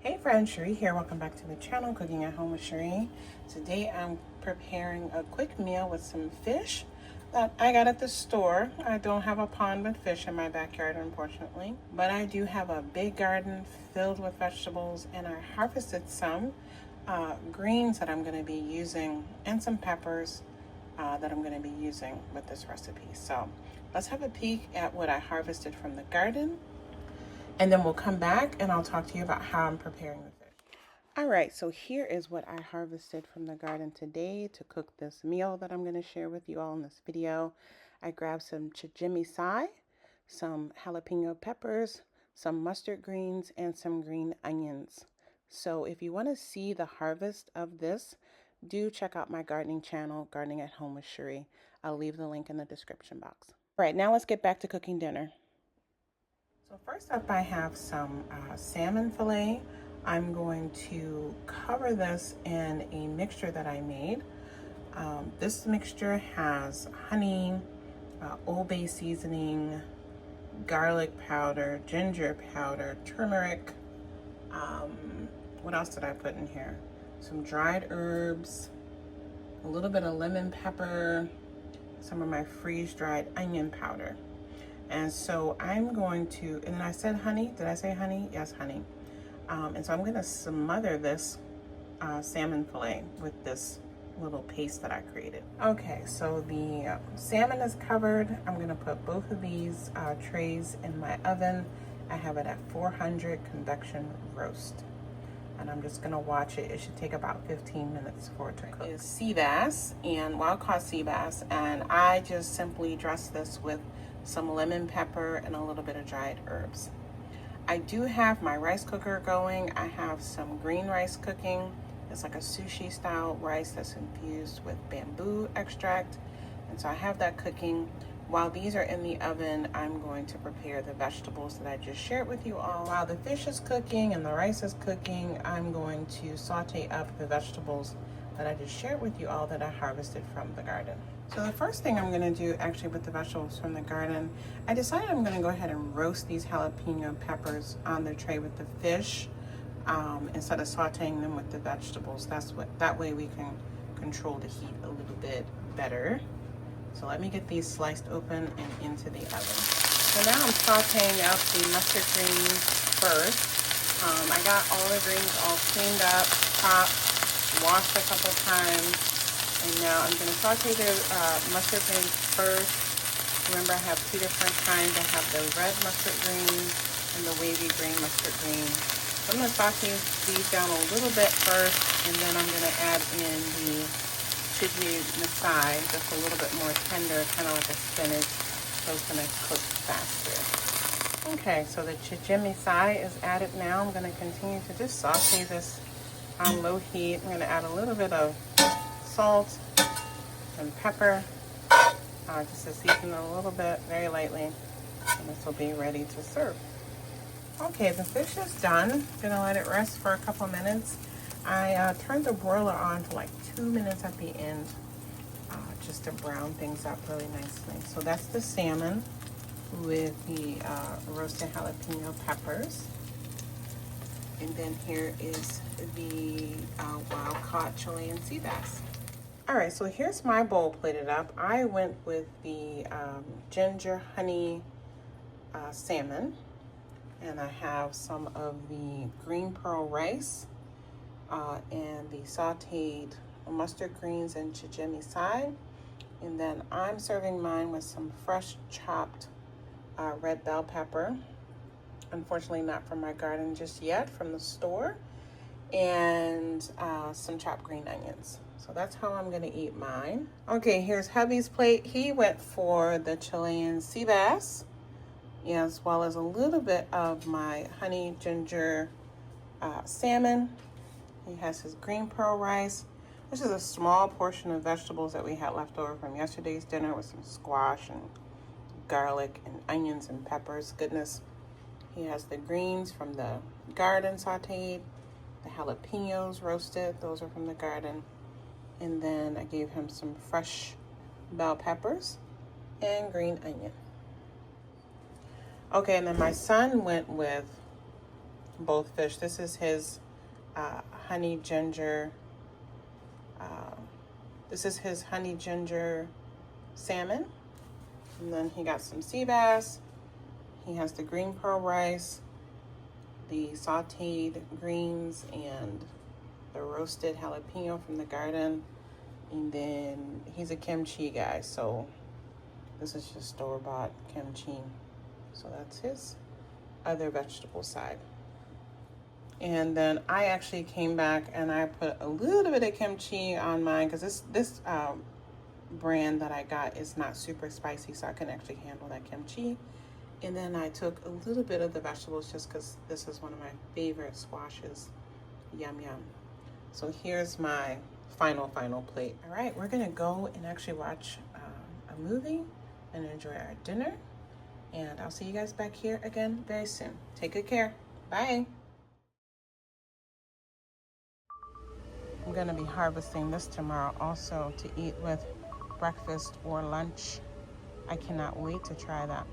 Hey friends, Sheree here. Welcome back to the channel, Cooking at Home with Sheree. Today I'm preparing a quick meal with some fish that I got at the store. I don't have a pond with fish in my backyard, unfortunately, but I do have a big garden filled with vegetables, and I harvested some greens that I'm going to be using and some peppers that I'm going to be using with this recipe. So let's have a peek at what I harvested from the garden, and then we'll come back and I'll talk to you about how I'm preparing the fish. All right, so here is what I harvested from the garden today to cook this meal that I'm going to share with you all in this video. I grabbed some chijimi, some jalapeno peppers, some mustard greens, and some green onions. So if you want to see the harvest of this, do check out my gardening channel, Gardening at Home with Sheree. I'll leave the link in the description box. All right, now let's get back to cooking dinner. So first up, I have some salmon fillet. I'm going to cover this in a mixture that I made. This mixture has honey, Old Bay seasoning, garlic powder, ginger powder, turmeric. What else did I put in here? Some dried herbs, a little bit of lemon pepper, some of my freeze-dried onion powder. And so I'm going to, and I said honey. Did I say honey? Yes, honey. And so I'm going to smother this salmon fillet with this little paste that I created. Okay, so the salmon is covered. I'm going to put both of these trays in my oven. I have it at 400 convection roast. And I'm just going to watch it. It should take about 15 minutes for it to cook. It's sea bass and wild-caught sea bass. And I just simply dress this with some lemon pepper and a little bit of dried herbs. I do have my rice cooker going. I have some green rice cooking. It's like a sushi style rice that's infused with bamboo extract. And so I have that cooking. While these are in the oven, I'm going to prepare the vegetables that I just shared with you all. While the fish is cooking and the rice is cooking, I'm going to saute up the vegetables that I just shared with you all that I harvested from the garden. So the first thing I'm going to do actually with the vegetables from the garden, I decided I'm going to go ahead and roast these jalapeno peppers on the tray with the fish instead of sauteing them with the vegetables. That way we can control the heat a little bit better. So let me get these sliced open and into the oven. So now I'm sauteing out the mustard greens first. I got all the greens all cleaned up, chopped, washed a couple times. And now I'm going to saute the mustard greens first. Remember, I have two different kinds. I have the red mustard green and the wavy green mustard green. So I'm going to saute these down a little bit first, and then I'm going to add in the chijimi, just a little bit more tender, kind of like a spinach, so it's going to cook faster. Okay, so the chijimi is added now. I'm going to continue to just saute this on low heat. I'm going to add a little bit of salt and pepper, just to season it a little bit, very lightly, and this will be ready to serve. Okay, the fish is done. Gonna let it rest for a couple minutes. I turned the broiler on for like 2 minutes at the end, just to brown things up really nicely. So that's the salmon with the roasted jalapeno peppers. And then here is the wild-caught Chilean sea bass. All right, so here's my bowl plated up. I went with the ginger honey salmon, and I have some of the green pearl rice and the sauteed mustard greens and chijimi. And then I'm serving mine with some fresh chopped red bell pepper. Unfortunately not from my garden just yet, from the store, and some chopped green onions. So that's how I'm gonna eat mine. Okay, here's hubby's plate. He went for the Chilean sea bass, as well as a little bit of my honey ginger salmon. He has his green pearl rice. This is a small portion of vegetables that we had left over from yesterday's dinner with some squash and garlic and onions and peppers. Goodness. He has the greens from the garden sauteed, the jalapenos roasted, those are from the garden. And then I gave him some fresh bell peppers and green onion. Okay, and then my son went with both fish. This is his honey ginger. This is his honey ginger salmon. And then he got some sea bass. He has the green pearl rice, the sauteed greens, and the roasted jalapeno from the garden. And then he's a kimchi guy, so this is just store-bought kimchi. So that's his other vegetable side. And then I actually came back and I put a little bit of kimchi on mine because this brand that I got is not super spicy, so I can actually handle that kimchi. And then I took a little bit of the vegetables just because this is one of my favorite squashes. Yum, yum. So here's my final plate. All right, we're gonna go and actually watch a movie and enjoy our dinner. And I'll see you guys back here again very soon. Take good care. Bye. I'm gonna be harvesting this tomorrow also to eat with breakfast or lunch. I cannot wait to try that.